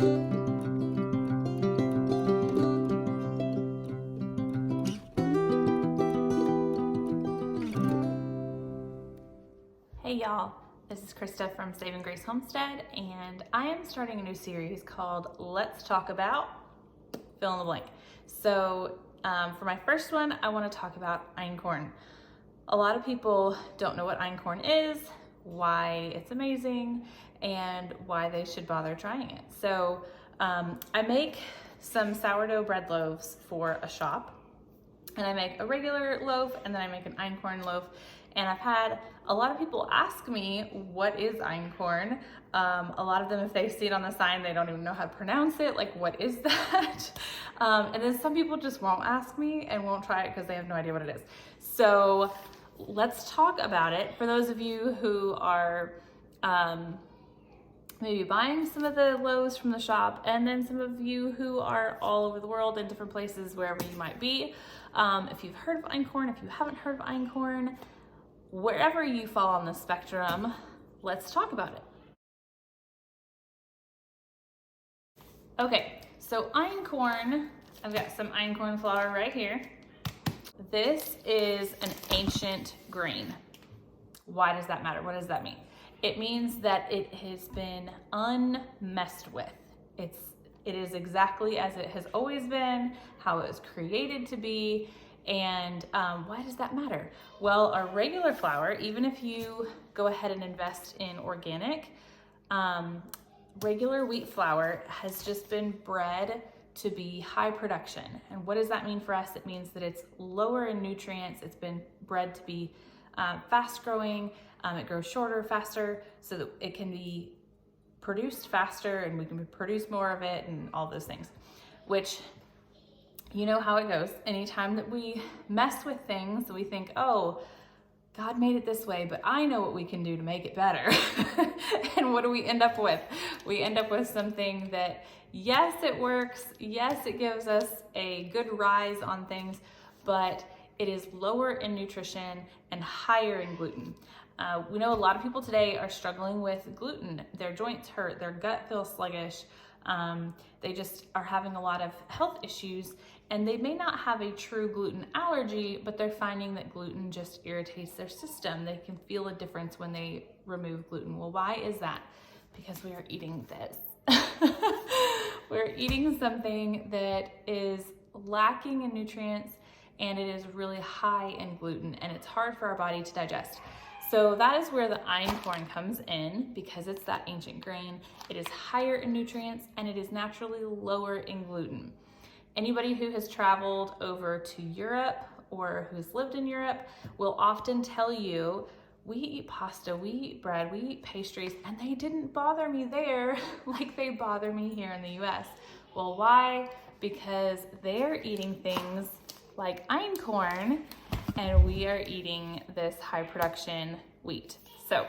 Hey y'all, this is Krista from Saving Grace Homestead, and I am starting a new series called Let's Talk About Fill in the Blank. So for my first one, I want to talk about einkorn. A lot of people don't know what einkorn is, why it's amazing, and why they should bother trying it. So I make some sourdough bread loaves for a shop, and I make a regular loaf and then I make an einkorn loaf. And I've had a lot of people ask me, what is einkorn? A lot of them, if they see it on the sign, they don't even know how to pronounce it. Like, what is that? And then some people just won't ask me and won't try it because they have no idea what it is. So let's talk about it. For those of you who are maybe buying some of the loaves from the shop, and then some of you who are all over the world in different places, wherever you might be. If you've heard of einkorn, if you haven't heard of einkorn, wherever you fall on the spectrum, let's talk about it. Okay, so einkorn, I've got some einkorn flour right here. This is an ancient grain. Why does that matter? What does that mean? It means that it has been unmessed with. It is exactly as it has always been, how it was created to be. And why does that matter? Well, our regular flour, even if you go ahead and invest in organic, regular wheat flour has just been bred to be high production. And what does that mean for us? It means that it's lower in nutrients. It's been bred to be fast growing. It grows shorter, faster, so that it can be produced faster and we can produce more of it and all those things, which, you know how it goes. Anytime that we mess with things, we think, oh, God made it this way, but I know what we can do to make it better. And what do we end up with? We end up with something that, yes, it works. Yes, it gives us a good rise on things, but it is lower in nutrition and higher in gluten. We know a lot of people today are struggling with gluten. Their joints hurt, their gut feels sluggish. They just are having a lot of health issues, and they may not have a true gluten allergy, but they're finding that gluten just irritates their system. They can feel a difference when they remove gluten. Well, why is that? Because we are eating this. We're eating something that is lacking in nutrients, and it is really high in gluten, and it's hard for our body to digest. So that is where the einkorn comes in, because it's that ancient grain. It is higher in nutrients and it is naturally lower in gluten. Anybody who has traveled over to Europe or who's lived in Europe will often tell you, we eat pasta, we eat bread, we eat pastries, and they didn't bother me there like they bother me here in the US. Well, why? Because they're eating things like einkorn, and we are eating this high production wheat. So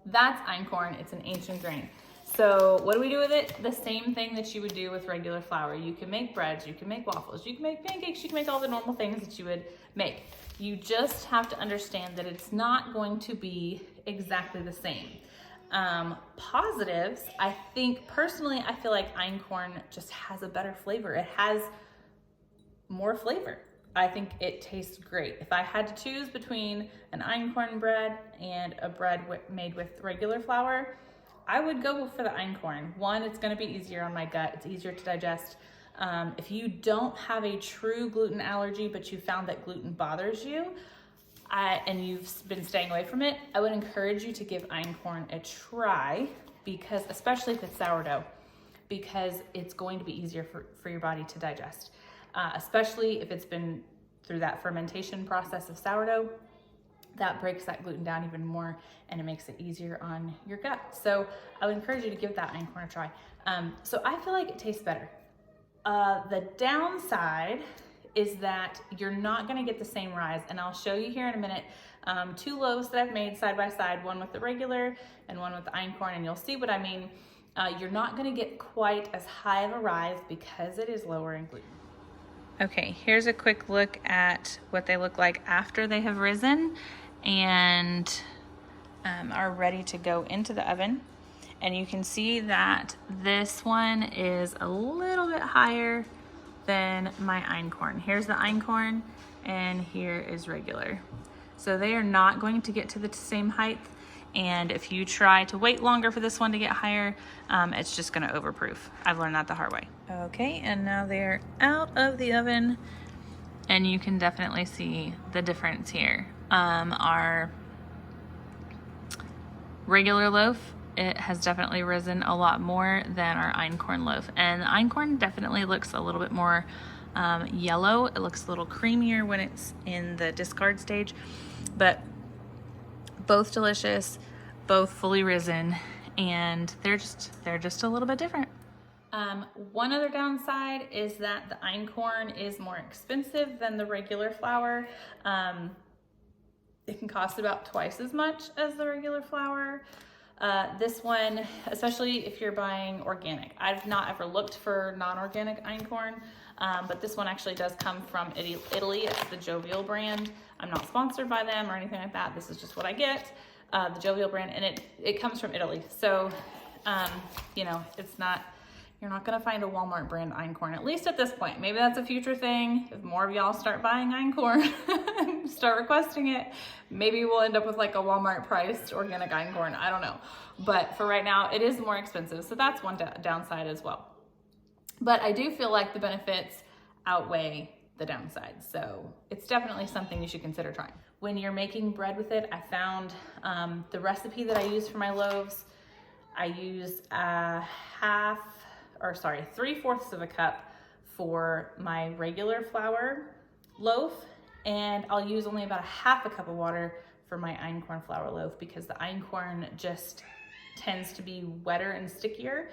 that's einkorn. It's an ancient grain. So what do we do with it? The same thing that you would do with regular flour. You can make breads, you can make waffles, you can make pancakes, you can make all the normal things that you would make. You just have to understand that it's not going to be exactly the same. Positives, I think personally, I feel like einkorn just has a better flavor. It has more flavor. I think it tastes great. If I had to choose between an einkorn bread and a bread made with regular flour, I would go for the einkorn. One, it's gonna be easier on my gut. It's easier to digest. If you don't have a true gluten allergy, but you found that gluten bothers you, and you've been staying away from it, I would encourage you to give einkorn a try, because especially if it's sourdough, because it's going to be easier for your body to digest. Especially if it's been through that fermentation process of sourdough, that breaks that gluten down even more and it makes it easier on your gut. So I would encourage you to give that einkorn a try. So I feel like it tastes better. The downside is that you're not gonna get the same rise, and I'll show you here in a minute two loaves that I've made side by side, one with the regular and one with the einkorn, and you'll see what I mean. You're not gonna get quite as high of a rise because it is lower in gluten. Okay, here's a quick look at what they look like after they have risen and are ready to go into the oven. And you can see that this one is a little bit higher than my Einkorn. Here's the Einkorn and here is regular. So they are not going to get to the same height. And if you try to wait longer for this one to get higher, it's just gonna overproof. I've learned that the hard way. Okay, and now they're out of the oven and you can definitely see the difference here. Our regular loaf, it has definitely risen a lot more than our Einkorn loaf. And the Einkorn definitely looks a little bit more yellow. It looks a little creamier when it's in the discard stage, but both delicious, both fully risen, and they're just a little bit different. One other downside is that the Einkorn is more expensive than the regular flour. It can cost about twice as much as the regular flour. This one, especially if you're buying organic. I've not ever looked for non-organic Einkorn, but this one actually does come from Italy. It's the Jovial brand. I'm not sponsored by them or anything like that. This is just what I get, the Jovial brand, and it comes from Italy. So, you know, you're not gonna find a Walmart brand Einkorn, at least at this point. Maybe that's a future thing. If more of y'all start buying Einkorn, start requesting it, maybe we'll end up with like a Walmart priced organic Einkorn, I don't know. But for right now, it is more expensive. So that's one downside as well. But I do feel like the benefits outweigh the downside. So it's definitely something you should consider trying. When you're making bread with it, I found the recipe that I use for my loaves. I use 3/4 of a cup for my regular flour loaf, and I'll use only about 1/2 cup of water for my Einkorn flour loaf because the Einkorn just tends to be wetter and stickier.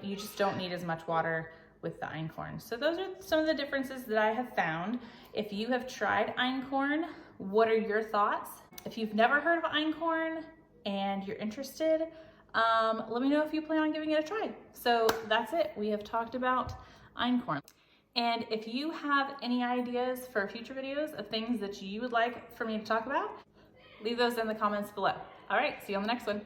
You just don't need as much water with the Einkorn. So those are some of the differences that I have found. If you have tried Einkorn, what are your thoughts? If you've never heard of Einkorn and you're interested, let me know if you plan on giving it a try. So that's it. We have talked about Einkorn. And if you have any ideas for future videos of things that you would like for me to talk about, leave those in the comments below. All right, see you on the next one.